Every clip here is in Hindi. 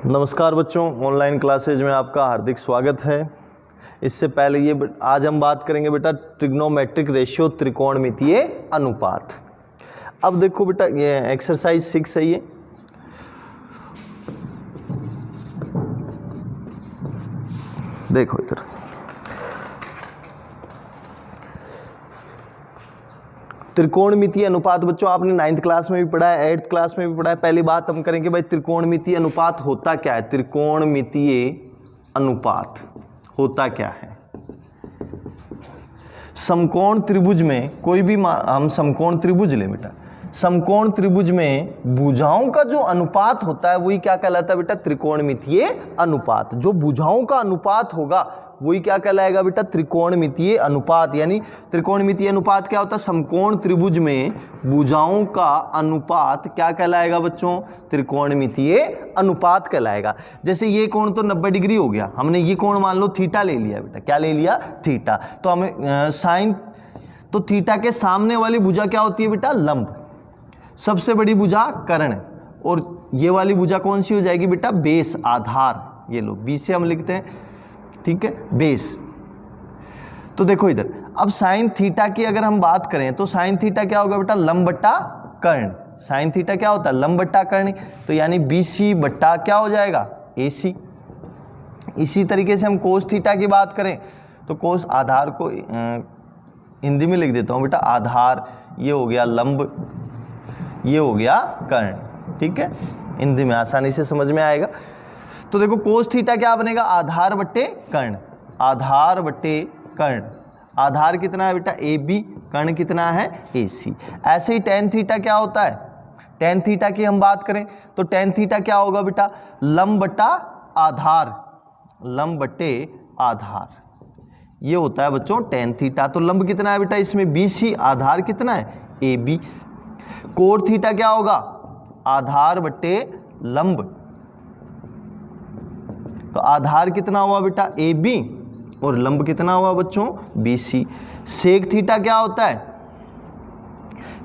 नमस्कार बच्चों, ऑनलाइन क्लासेज में आपका हार्दिक स्वागत है। इससे पहले ये आज हम बात करेंगे बेटा ट्रिग्नोमेट्रिक रेशियो, त्रिकोणमितीय अनुपात। अब देखो बेटा, ये एक्सरसाइज 6 है। ये देखो इधर, त्रिकोणमितीय अनुपात बच्चों आपने 9th क्लास में भी पढ़ा है, 8th क्लास में भी पढ़ा है। पहली बात हम करेंगे भाई, त्रिकोणमितीय अनुपात होता क्या है। त्रिकोणमितीय अनुपात होता क्या है। समकोण त्रिभुज में कोई भी हम समकोण त्रिभुज ले बेटा, समकोण त्रिभुज में भुजाओं का जो अनुपात होता है वही क्या कहलाता है बेटा, त्रिकोणमितीय अनुपात। जो भुजाओं का अनुपात होगा वही क्या कहलाएगा बेटा, त्रिकोणमितीय अनुपात। यानी त्रिकोणमितीय अनुपात क्या होता है, समकोण त्रिभुज में भुजाओं का अनुपात क्या कहलाएगा बच्चों, त्रिकोणमितीय अनुपात कहलाएगा। जैसे ये कोण तो 90 डिग्री हो गया, हमने ये कोण मान लो थीटा ले लिया बेटा, क्या ले लिया, थीटा। तो हमें साइन, तो थीटा के सामने वाली भुजा क्या होती है बेटा, लंब। सबसे बड़ी भुजा कर्ण, और ये वाली भुजा कौन सी हो जाएगी बेटा, बेस, आधार। ये लो बी से हम लिखते हैं, ठीक है, बेस। तो देखो इधर, अब साइन थीटा की अगर हम बात करें तो साइन थीटा क्या होगा बेटा, लंब बट्टा कर्ण। साइन थीटा क्या होता है, लंब बट्टा कर्ण। तो यानी BC बट्टा क्या हो जाएगा, AC। इसी तरीके से हम कोस थीटा की बात करें तो कोस, आधार को हिंदी में लिख देता हूं बेटा, आधार ये हो गया लंब, ये हो गया कर्ण, ठीक है, हिंदी में आसानी से समझ में आएगा। तो देखो कोस थीटा क्या बनेगा, आधार बट्टे कर्ण, आधार बट्टे कर्ण। आधार कितना है बेटा, AB, कर्ण कितना है, AC। ऐसे ही टेन थीटा क्या होता है, टेन थीटा की हम बात करें तो टेन थीटा क्या होगा बेटा, लंब बट्टा आधार, लंब बट्टे आधार, ये होता है बच्चों टेन थीटा। तो लंब कितना है बेटा इसमें, BC, आधार कितना है, AB। कोट थीटा क्या होगा, आधार बट्टे लंब। तो आधार कितना हुआ बेटा, AB, और लंब कितना हुआ बच्चों, BC। सेक थीटा क्या होता है,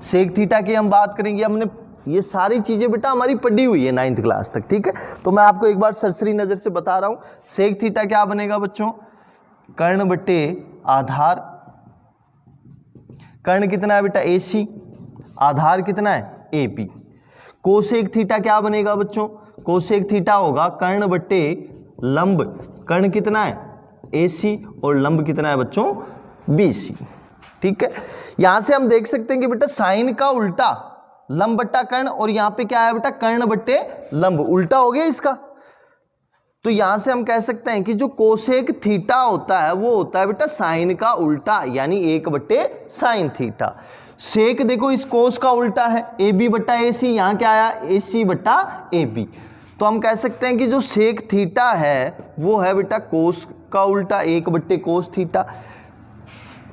सेक थीटा की हम बात करेंगे। हमने ये सारी चीजें बेटा हमारी पढ़ी हुई है 9th क्लास तक, ठीक है। तो मैं आपको एक बार सरसरी नजर से बता रहा हूं। सेक थीटा क्या बनेगा बच्चों, कर्ण बट्टे आधार। कर्ण कितना है बेटा, AC, आधार कितना है, AB। कोसेक थीटा क्या बनेगा बच्चों, कोसेक थीटा होगा कर्ण बट्टे लंब। कर्ण कितना है, AC, और लंब कितना है बच्चों, BC, ठीक है। यहां से हम देख सकते हैं कि बेटा साइन का उल्टा लंब बट्टा कर्ण, और यहां पे क्या है बेटा, कर्ण बट्टे लंब, उल्टा हो गया इसका। तो यहां से हम कह सकते हैं कि जो कोसेक थीटा होता है वो होता है बेटा साइन का उल्टा, यानी 1 बट्टे साइन थीटा। सेक देखो इस कोस का उल्टा है, AB बट्टा AC, यहां क्या आया, AC बट्टा AB। तो हम कह सकते हैं कि जो सेक थीटा है वो है बेटा कोस का उल्टा, 1 बट्टे कोस थीटा।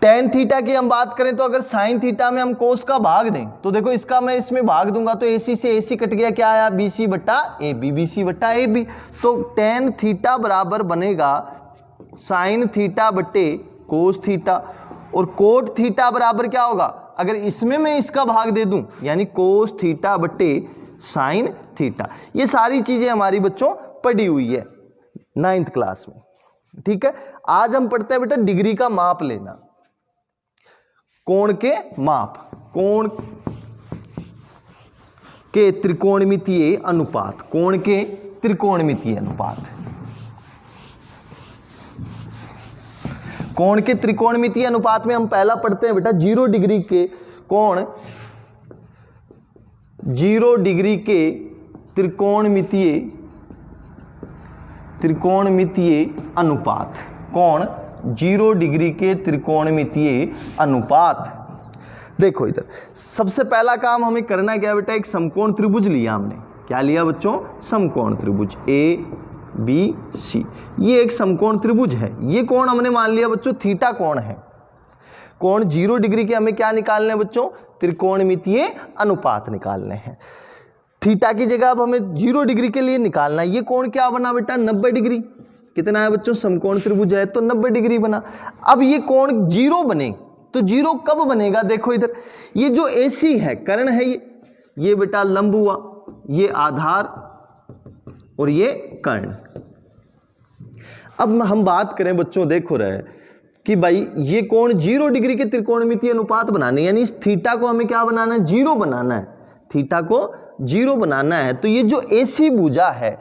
टेन थीटा की हम बात करें तो अगर साइन थीटा में हम कोस का भाग दें तो देखो इसका मैं इसमें भाग दूंगा तो AC से AC कट गया, क्या आया, BC बट्टा AB, BC बट्टा AB। तो टेन थीटा बराबर बनेगा साइन थीटा बट्टे कोस थीटा, और कोट थीटा बराबर क्या होगा, अगर इसमें मैं इसका भाग दे दूं यानी कोस थीटा बट्टे साइन थीटा। ये सारी चीजें हमारी बच्चों पढ़ी हुई है 9th क्लास में, ठीक है। आज हम पढ़ते हैं बेटा डिग्री का माप लेना, कोण के माप, कोण के त्रिकोणमितीय अनुपात, कोण के त्रिकोणमितीय अनुपात। कोण के त्रिकोणमितीय अनुपात में हम पहला पढ़ते हैं बेटा 0 डिग्री के कोण, 0 डिग्री के त्रिकोणमितीय अनुपात। कोण 0 डिग्री के त्रिकोणमितीय अनुपात। देखो इधर, सबसे पहला काम हमें करना क्या बेटा, एक समकोण त्रिभुज लिया हमने, क्या लिया बच्चों, समकोण त्रिभुज ABC। ये एक समकोण त्रिभुज है। ये कोण हमने मान लिया बच्चों थीटा कोण है। कोण 0 डिग्री के हमें क्या निकालने हैं बच्चों, त्रिकोणमितीय अनुपात निकालने हैं। थीटा की जगह अब हमें 0 डिग्री के लिए निकालना है। ये कोण क्या बना बेटा, 90 डिग्री। कितना है बच्चों, समकोण त्रिभुज है तो 90 डिग्री बना। अब ये कोण 0 बने तो 0 कब बनेगा, देखो इधर, ये जो AC है, कर्ण है, ये बेटा लंब हुआ, ये आधार और ये कर्ण। अब हम बात करें बच्चों, देखो रहे कि भाई ये कोण 0 डिग्री के त्रिकोणमितीय अनुपात बनाने, यानी इस थीटा को हमें क्या बनाना है, 0 बनाना है, थीटा को 0 बनाना है। तो ये जो AC भुजा है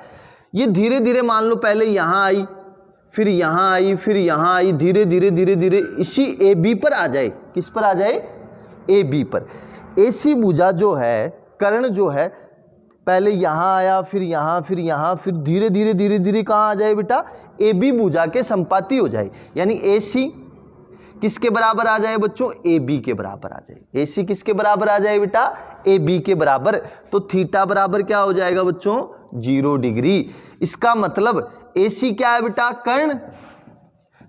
ये धीरे धीरे मान लो पहले यहां आई, फिर यहां आई, फिर यहां आई, धीरे धीरे धीरे धीरे इसी AB पर आ जाए। किस पर आ जाए, AB पर। AC भुजा जो है, कर्ण जो है, पहले यहां आया, फिर यहां, फिर यहां, फिर धीरे धीरे धीरे धीरे कहां आ जाए बेटा, AB भुजा के संपाती हो जाए। यानी AC किसके बराबर आ जाए बच्चों, AB के बराबर आ जाए। AC किसके बराबर आ जाए बेटा, AB के बराबर। तो थीटा बराबर क्या हो जाएगा बच्चों, 0 डिग्री। इसका मतलब AC क्या है बेटा, कर्ण।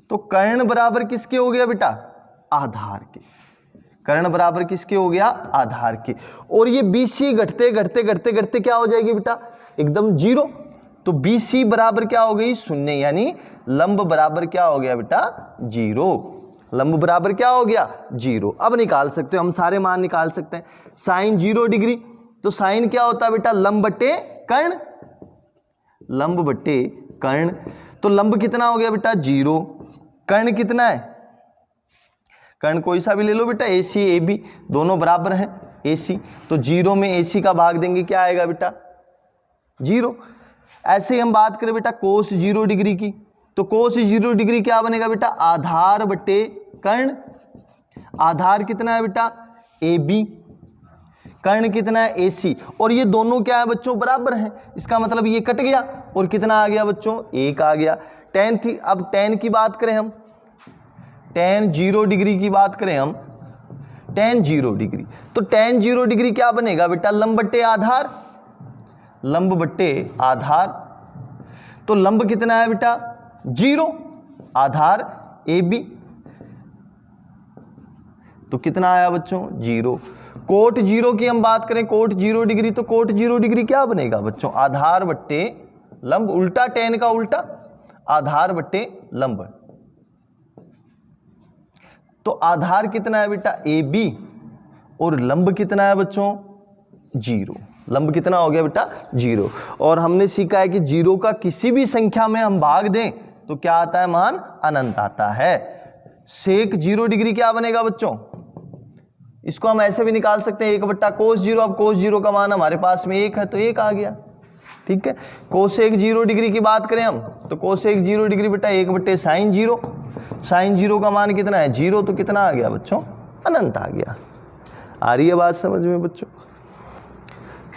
तो कर्ण बराबर किसके हो गया बेटा, आधार के। कर्ण बराबर किसके हो गया, आधार के। और ये BC घटते घटते घटते घटते क्या हो जाएगी बेटा, एकदम 0। तो BC बराबर क्या हो गई, 0। यानी लंब बराबर क्या हो गया बेटा, 0। लंब बराबर क्या हो गया, 0। अब निकाल सकते हो हम, सारे मान निकाल सकते हैं। साइन 0 डिग्री, तो साइन क्या होता है बेटा, लंब बटे कर्ण। लंब बटे कर्ण, तो लंब कितना हो गया बेटा, 0। कर्ण कितना है, कर्ण कोई सा भी ले लो बेटा, AC AB दोनों बराबर हैं AC। तो 0 में AC का भाग देंगे, क्या आएगा बेटा, 0। ऐसे ही हम बात करें बेटा कोस 0 डिग्री की, तो कोस 0 डिग्री क्या बनेगा बेटा, आधार बटे कर्ण। आधार कितना है बेटा, AB, कर्ण कितना है, AC। और ये दोनों क्या है बच्चों, बराबर हैं। इसका मतलब ये कट गया और कितना आ गया बच्चों, 1 आ गया। tan थी, अब tan की बात करें हम, tan 0 डिग्री की बात करें हम, tan 0 डिग्री, तो tan 0 डिग्री क्या बनेगा बेटा, लंब बट्टे आधार। लंब बट्टे आधार, तो लंब कितना है बेटा, 0, आधार AB, तो कितना आया बच्चों, 0। कोट 0 की हम बात करें, कोट 0 डिग्री, तो कोट 0 डिग्री क्या बनेगा बच्चों, आधार बट्टे लंब, उल्टा tan का उल्टा, आधार बट्टे लंब। तो आधार कितना है बेटा, AB, और लंब कितना है बच्चों, 0। लंब कितना हो गया बेटा, 0। और हमने सीखा है कि 0 का किसी भी संख्या में हम भाग दें तो क्या आता है, मान अनंत आता है। सेक 0 डिग्री क्या बनेगा बच्चों, इसको हम ऐसे भी निकाल सकते हैं, 1 बट्टा कोस 0। अब कोस 0 का मान हमारे पास में 1 है, तो 1 आ गया, ठीक है। कोसेक 0 डिग्री की बात करें हम, तो कोसेक 0 डिग्री बेटा 1 बट्टे साइन 0। साइन 0 का मान कितना है, 0, तो कितना आ गया बच्चों, अनंत आ गया। आ रही है बात समझ में बच्चों।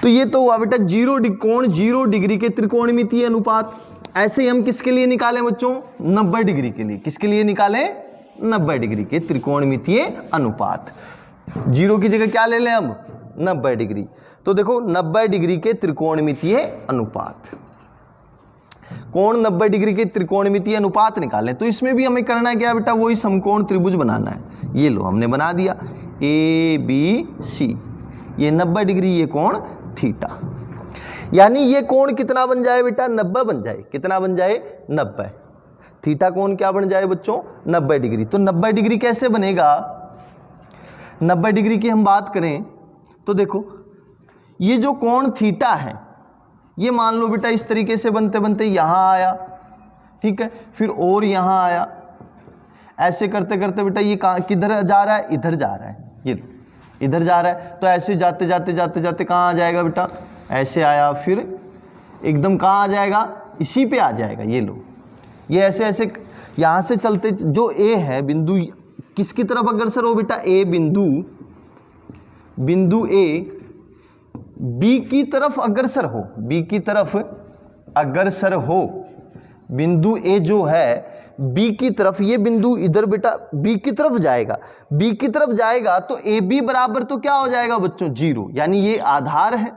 तो ये तो हुआ बेटा कोण 0 डिग्री के त्रिकोणमितीय अनुपात। ऐसे ही हम किसके लिए निकालें बच्चों, 90 डिग्री के लिए। किसके लिए निकालें, 90 डिग्री के त्रिकोणमितीय अनुपात। 0 की जगह क्या ले लें हम, 90 डिग्री। तो देखो 90 डिग्री के त्रिकोणमितीय अनुपात, कोण 90 डिग्री के त्रिकोणमितीय अनुपात निकालें। तो इसमें भी हमें करना है क्या बेटा, वही समकोण त्रिभुज बनाना है। ये लो हमने बना दिया, ABC, ये 90 डिग्री, ये कोण थीटा। यानी ये कोण कितना बन जाए बेटा, 90 बन जाए। कितना बन जाए, 90। थीटा कोण क्या बन जाए बच्चों, 90 डिग्री। तो 90 डिग्री कैसे बनेगा, 90 डिग्री की हम बात करें तो देखो ये जो कोण थीटा है, ये मान लो बेटा इस तरीके से बनते बनते यहाँ आया, ठीक है, फिर और यहाँ आया, ऐसे करते करते बेटा ये किधर जा रहा है, इधर जा रहा है, ये इधर जा रहा है। तो ऐसे जाते जाते जाते जाते कहाँ आ जाएगा बेटा, ऐसे आया, फिर एकदम कहाँ आ जाएगा, इसी पे आ जाएगा। ये लो, ये ऐसे ऐसे यहाँ से चलते, जो A है बिंदु किसकी तरफ अग्रसर हो बेटा, A बिंदु A B की तरफ अग्रसर हो, B की तरफ अग्रसर हो। बिंदु A जो है B की तरफ, ये बिंदु इधर बेटा B की तरफ जाएगा, B की तरफ जाएगा तो AB बराबर तो क्या हो जाएगा बच्चों, 0। यानी ये आधार है,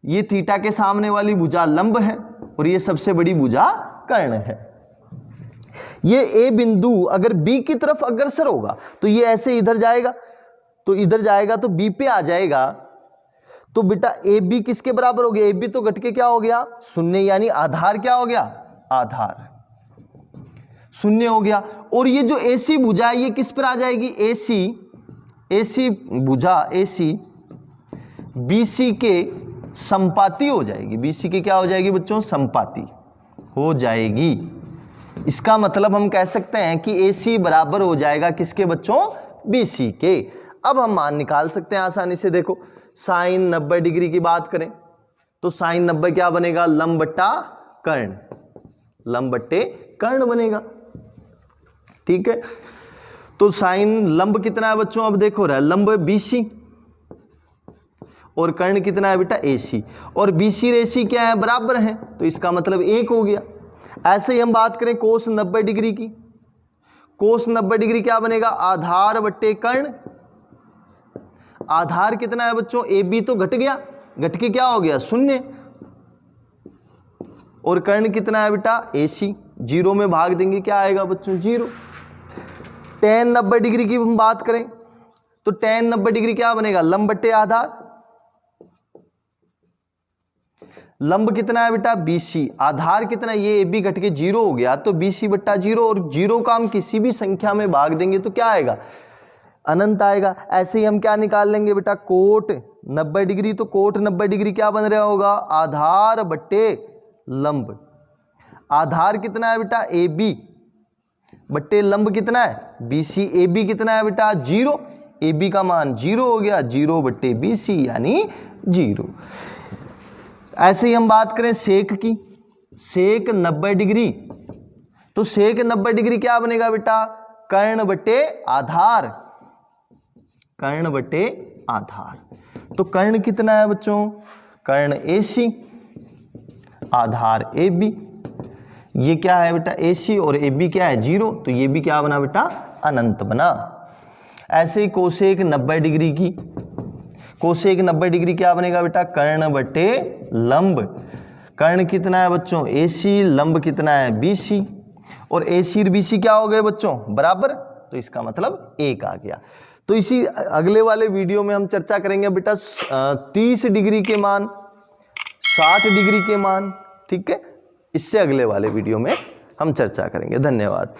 ये थीटा के सामने वाली भुजा लंब है, और ये सबसे बड़ी भुजा कर्ण है। ये A बिंदु अगर B की तरफ अग्रसर होगा तो ये ऐसे इधर जाएगा, तो इधर जाएगा तो B पे आ जाएगा। तो बेटा AB किसके बराबर हो गया, AB तो घट के क्या हो गया, 0। यानी आधार क्या हो गया, आधार 0 हो गया। और ये जो AC भुजा है ये किस पर आ जाएगी, AC भुजा AC BC के समपाती हो जाएगी, BC की क्या हो जाएगी बच्चों, समपाती हो जाएगी। इसका मतलब हम कह सकते हैं कि AC बराबर हो जाएगा किसके बच्चों, BC के। अब हम मान निकाल सकते हैं आसानी से, देखो साइन 90 डिग्री की बात करें तो साइन 90 क्या बनेगा, लंब बट्टा कर्ण, लंब बट्टे कर्ण बनेगा, ठीक है। तो साइन लंब कितना है बच्चों, अब देखो रहा लंब BC और कर्ण कितना है बेटा AC, और BC और AC क्या है, बराबर है, तो इसका मतलब 1 हो गया। ऐसे ही हम बात करें कोस 90 डिग्री की, कोस 90 डिग्री क्या बनेगा, आधार बट्टे कर्ण, आधार कितना है बच्चों, AB तो घट गया, घट के क्या हो गया 0, और कर्ण कितना है बेटा AC, 0 में भाग देंगे क्या आएगा बच्चों 0। tan 90 डिग्री की हम बात करें तो tan 90 डिग्री क्या बनेगा, लंब बट्टे आधार, लंब कितना है बेटा BC, आधार कितना, ये AB घट के 0 हो गया तो BC बट्टा 0, और 0 का हम किसी भी संख्या में भाग देंगे तो क्या आएगा, अनंत आएगा। ऐसे ही हम क्या निकाल लेंगे बेटा, कोट 90 डिग्री, तो कोट 90 डिग्री क्या बन रहा होगा, आधार बट्टे लंब, आधार कितना है बेटा AB बट्टे लंब कितना है BC, AB कितना है बेटा 0, AB का मान 0 हो गया, 0 बट्टे BC यानी 0। ऐसे ही हम बात करें सेक की, सेक 90 डिग्री, तो सेक 90 डिग्री क्या बनेगा बेटा, कर्ण बट्टे आधार, कर्ण बट्टे आधार, तो कर्ण कितना है बच्चों, कर्ण AC, आधार AB, ये क्या है बेटा AC और AB क्या है 0, तो ये भी क्या बना बेटा अनंत बना। ऐसे ही कोसेक 90 डिग्री की, कोसेक 90 डिग्री क्या बनेगा बेटा, कर्ण बट्टे लंब, कर्ण कितना है बच्चों AC, लंब कितना है BC, और AC और BC क्या हो गए बच्चों बराबर, तो इसका मतलब 1 आ गया। तो इसी अगले वाले वीडियो में हम चर्चा करेंगे बेटा 30 डिग्री के मान, 60 डिग्री के मान, ठीक है, इससे अगले वाले वीडियो में हम चर्चा करेंगे। धन्यवाद।